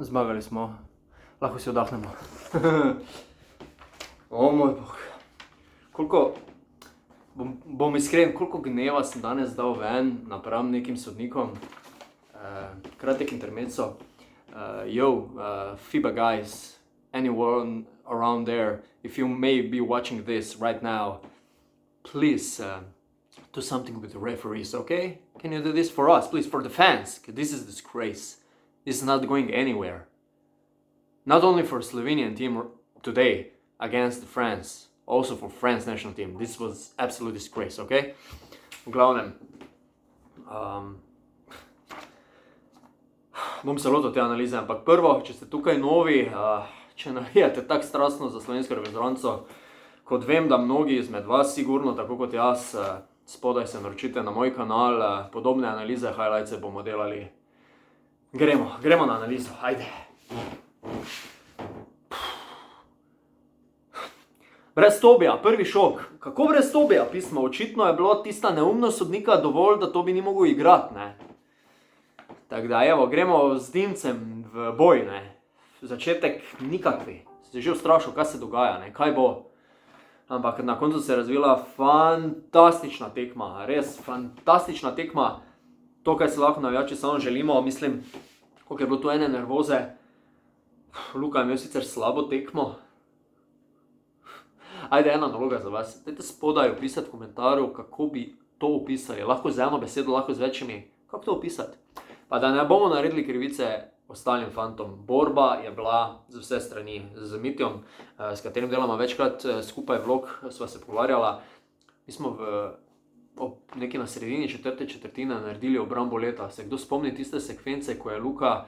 Zmagali smo, lahko si oddahnemo. O moj bog. Koliko, bom iskren, koliko gneva sem danes dal ven napram nekim sodnikom. Kratek intermezzo. FIBA guys, anyone around there, if you may be watching this right now, please do something with the referees, okay? Can you do this for us, please, for the fans? This is disgrace. This is not going anywhere. Not only for Slovenian team today against France, also for France national team. This was absolute disgrace, okay? V glavnem, bom se lotil te analize, ampak prvo, če ste tukaj novi, če navijate tako strastno za slovensko reprezentanco, kot vem, da mnogi izmed vas sigurno, tako kot jaz, spodaj se naročite na moj kanal, podobne analize, highlights bomo delali. Gremo na analizo, ajde. Brez Tobija, prvi šok. Kako brez Tobija pismo? Očitno je bilo tista neumnost sodnika dovolj, da Tobi ni mogel igrati, ne. Tako da, evo, gremo z Dimcem v boj, ne. Začetek nikakvi. Se že ustrašil, kaj se dogaja, ne, kaj bo. Ampak na koncu se je razvila fantastična tekma, res fantastična tekma. To, kaj se lahko navijači samo želimo, mislim, koliko je bilo tu ene nervoze. Luka je imel sicer slabo tekmo. Ajde, ena naloga za vas. Dajte spodaj opisati v komentarju, kako bi to opisali. Lahko z eno besedo, lahko z večjimi. Kako to opisati? Pa da ne bomo naredili krivice ostalim fantom. Borba je bila z vse strani. Z Mitjom, s katerim delamo večkrat skupaj vlog, sva se pogovarjala. Mi smo nekje na sredini četrte četrtine naredili obrambo leta. Se kdo spomni tiste sekvence, ko je Luka,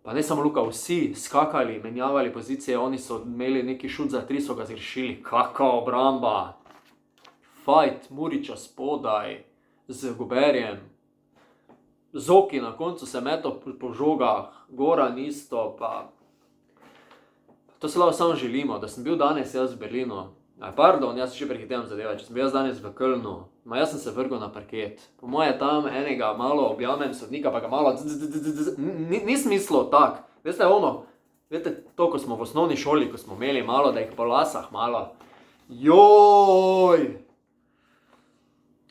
pa ne samo Luka, vsi skakali, menjavali pozicije, oni so imeli neki šut za 3, so ga zgrešili. Kaka obramba! Fight Muriča spodaj z Guberjem. Zoki na koncu se meto po žogah, Goran isto, pa... To se lahko samo želimo, da sem bil danes jaz v Berlinu. Pardon, jaz se še prehitevam zadeva, če sem bil jaz danes v Kölnu, jaz sem se vrgel na parket. Po moje tam enega malo objamem sodnika, pa ga malo nisem mislil tak. Veste ono, veste to, ko smo v osnovni šoli, ko smo imeli malo, da jih po lasah malo. Joj!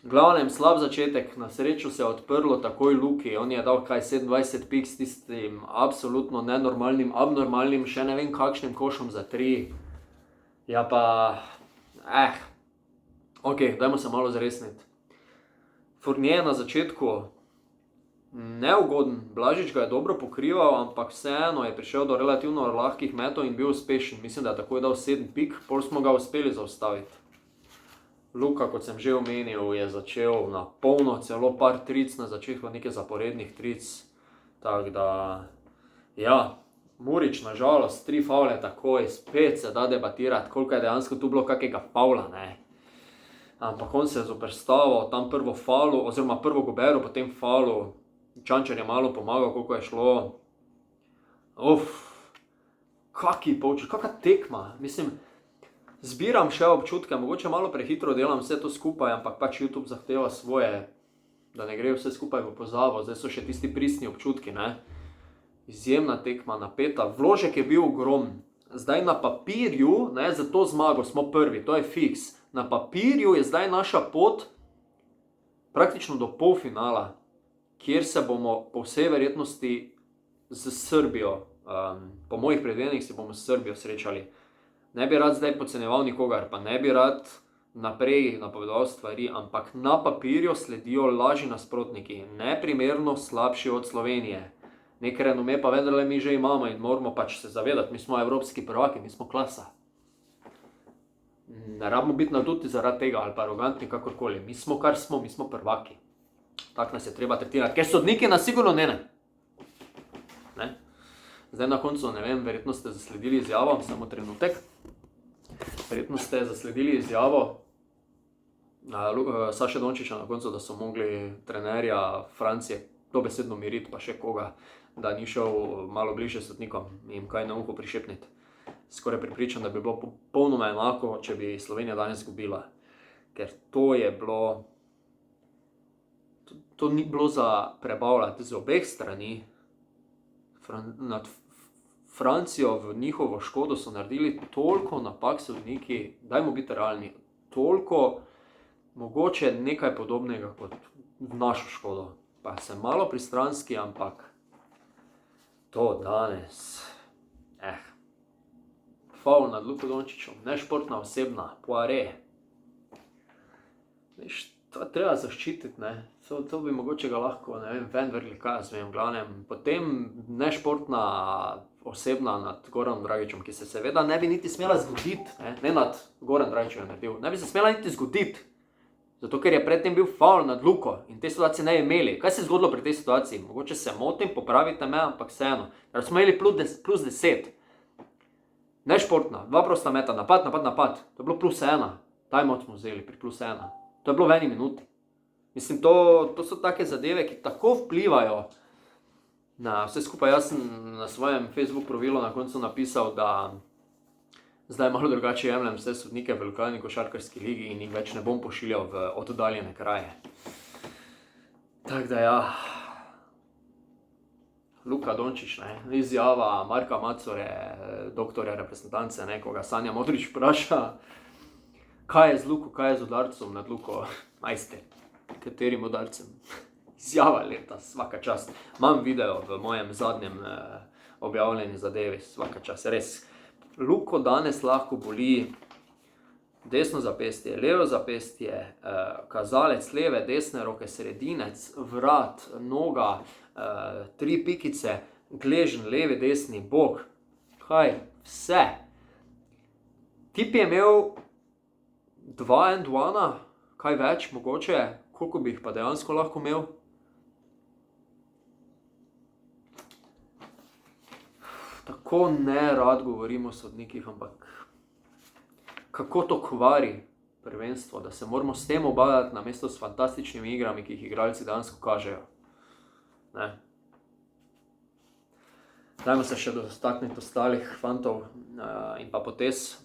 V glavnem, slab začetek, na srečo se je odprlo takoj Luki, on je dal kaj 27 pik s tistim absolutno nenormalnim, abnormalnim, še ne vem kakšnim košom za 3. Ja pa, ok, dajmo se malo zresniti. Fournier na začetku neugoden, Blažič ga je dobro pokrival, ampak vseeno je prišel do relativno lahkih metov in bil uspešen. Mislim, da je takoj dal 7 pik, pol smo ga uspeli zaustaviti. Luka, kot sem že omenil, je začel na polno, celo par tric na začetku, nekaj zaporednih tric. Tako da, ja, Murič, nažalost, 3 favle takoj, spet se da debatirati, koliko je dejansko tu bilo kakega favla, ne. Ampak on se je zoperstavil, tam prvo favlu, oziroma prvo Guberu, potem favlu. Čančar je malo pomagal, koliko je šlo. Kaki polčas, kaka tekma, mislim, zbiram še občutke, mogoče malo prehitro delam vse to skupaj, ampak pač YouTube zahteva svoje, da ne gre vse skupaj v pozabo, zdaj so še tisti pristni občutki, ne. Izjemna tekma, napeta, vložek je bil ogromen. Zdaj na papirju, ne, za to zmago smo prvi, to je fiks. Na papirju je zdaj naša pot praktično do polfinala, kjer se bomo po vsej verjetnosti z Srbijo, po mojih predvidevanjih se bomo s Srbijo srečali. Ne bi rad zdaj podcenjeval nikogar, pa ne bi rad naprej napovedoval stvari, ampak na papirju sledijo lažji nasprotniki, neprimerno slabši od Slovenije. Nek renome pa vendarle mi že imamo in moramo pač se zavedati, mi smo evropski prvaki, mi smo klasa. Ne rabimo biti naduti zaradi tega ali pa arogantni kakorkoli, mi smo kar smo, mi smo prvaki. Tak nas je treba tretirati, ker sodniki nas sigurno ne. Zdaj na koncu, ne vem, verjetno ste zasledili izjavo, samo trenutek. Verjetno ste zasledili izjavo Saše Dončića na koncu, da so mogli trenerja Francije dobesedno miriti, pa še koga, da ni šel malo bliže sodnikom in kaj na uho prišepniti. Skoraj pripričan, da bi bilo popolnoma enako, če bi Slovenija danes izgubila. Ker to je bilo... To ni bilo za prebavljati z obeh strani. Francijo v njihovo škodo so naredili toliko napak sodniki, dajmo biti realni, toliko mogoče nekaj podobnega kot v našo škodo. Pa sem malo pristranski, ampak to danes, faul nad Luko Dončićem, nešportna osebna, Poiré. Veš, to treba zaščititi, ne. To bi mogoče ga lahko, ne vem, ven vrgli, kaj jaz vem, v glavnem. Potem nešportna osebna nad Goranom Dragićem, ki se seveda ne bi niti smela zgoditi, ne nad Goran Dragić je naredil, ne bi se smela niti zgoditi. Zato, ker je predtem bil faul nad Luko in te situacije ne bi imeli. Kaj se je zgodilo pri tej situaciji? Mogoče se motim, popravite me, ampak vseeno. Da smo imeli plus 10. Nešportna, 2 prosta meta, napad. To je bilo plus 1. Timeout smo vzeli pri plus 1. To je bilo v 1 minuti. Mislim, to so take zadeve, ki tako vplivajo na vse skupaj. Jaz sem na svojem Facebook profilu na koncu napisal, da zdaj malo drugače jemljem vse sodnike v lokalni košarkarski ligi in jih več ne bom pošiljal v oddaljene kraje. Tako da ja, Luka Dončić, izjava Marka Macore, doktorja reprezentance, ko ga Sanja Modrić vpraša, kaj je z Luko, kaj je z udarcem nad Luko, majster, katerim udarcem? Izjava leta, svaka čast. Imam video v mojem zadnjem objavljeni zadevi, svaka čast, res. Luko danes lahko boli desno zapestje, levo zapestje, kazalec leve, desne roke, sredinec, vrat, noga, 3 pikice, gleženj, levi, desni, bok, kaj, vse. Tip je imel 2 and-1, kaj več mogoče, koliko bi jih pa dejansko lahko imel? Tako ne rad govorim o sodnikih, ampak kako to kvari prvenstvo, da se moramo s tem obadati namesto s fantastičnimi igrami, ki jih igralci dejansko kažejo. Dajmo se še dotakniti ostalih fantov in pa potez.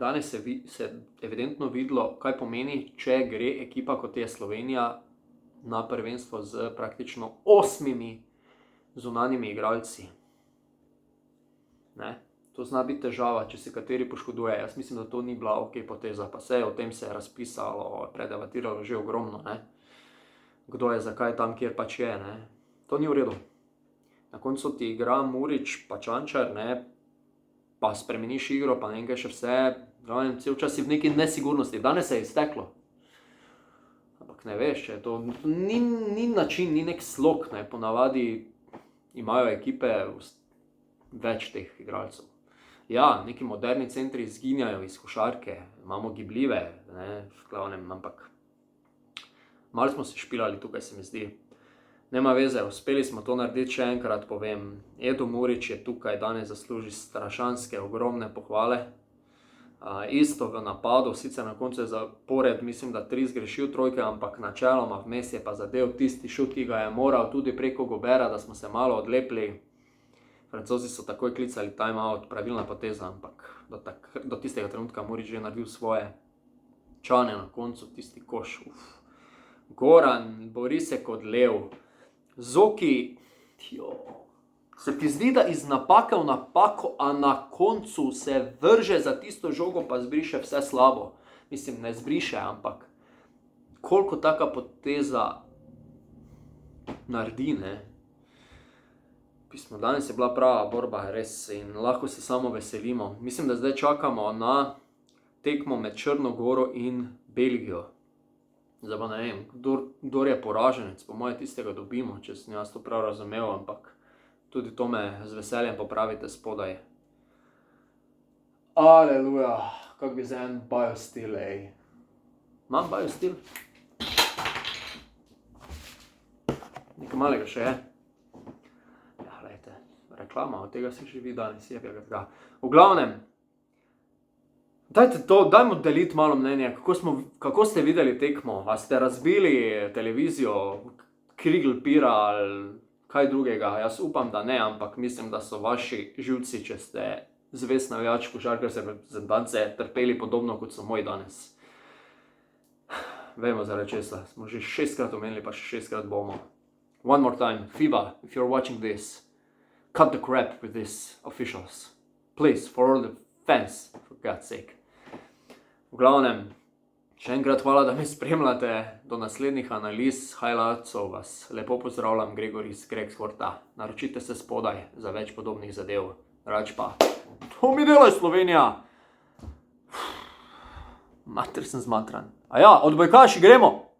Danes se evidentno videlo, kaj pomeni, če gre ekipa, kot je Slovenija, na prvenstvo z praktično 8 zunanjimi igralci. To zna biti težava, če se kateri poškoduje. Jaz mislim, da to ni bila ok poteza, pa o tem se je razpisalo, predebatiralo že ogromno, kdo je zakaj tam, kjer pač je, To ni v redu. Na koncu ti igra Murić pa Čančar, pa spremeniš igro, pa nekaj še vse, cel čas si v neki nesigurnosti. Danes se je izteklo. Ampak ne veš, če je to, ni način, ni nek slog, ponavadi imajo ekipe več teh igralcev. Ja, neki moderni centri izginjajo iz košarke, imamo gibljive, v glavnem, ampak malo smo se špilali tukaj, se mi zdi. Nema veze, uspeli smo to narediti, še enkrat povem. Edo Murić je tukaj, danes zasluži strašanske, ogromne pohvale. Isto v napadu, sicer na koncu je zapored, mislim, da 3 zgrešil trojke, ampak načeloma vmes je pa zadev tisti šut, ki ga je moral tudi preko Gobera, da smo se malo odlepili. Francozi so takoj klicali timeout, pravilna poteza, ampak do tistega trenutka Murić že naredil svoje. Čane na koncu, tisti koš. Goran bori se kot lev. Zoki, se ti zdi, da iz napake v napako, a na koncu se vrže za tisto žogo, pa zbriše vse slabo. Mislim, ne zbriše, ampak koliko taka poteza naredi, Danes je bila prava borba, res, in lahko se samo veselimo. Mislim, da zdaj čakamo na tekmo med Črno Goro in Belgijo. Zdaj pa ne vem, kdor je poraženec, po moje tistega dobimo, če sem jaz to prav razumel, ampak tudi to me z veseljem popravite spodaj. Aleluja, kak bi za en biostil, Imam biostil? Nekaj malega še je. Ja, glejte, reklama, od tega si živi danes, v glavnem, dajmo deliti malo mnenje, kako ste videli tekmo, a ste razbili televizijo, Krigl pira ali kaj drugega, jaz upam, da ne, ampak mislim, da so vaši živci, če ste zvest navijač košarkarske reprezentance, trpeli podobno, kot so moji danes. Vemo zaradi česa, smo že 6-krat omenili, pa še 6-krat bomo. One more time, FIBA, if you're watching this, cut the crap with these officials. Please, for all the fans, for God's sake. V glavnem, še enkrat hvala, da me spremljate. Do naslednjih analiz, highlightsov vas lepo pozdravljam, Gregor iz Greg Sporta. Naročite se spodaj za več podobnih zadev. Drugače pa, to mi delaj Slovenija! Mater, sem zmatran. A ja, odbojkaši gremo!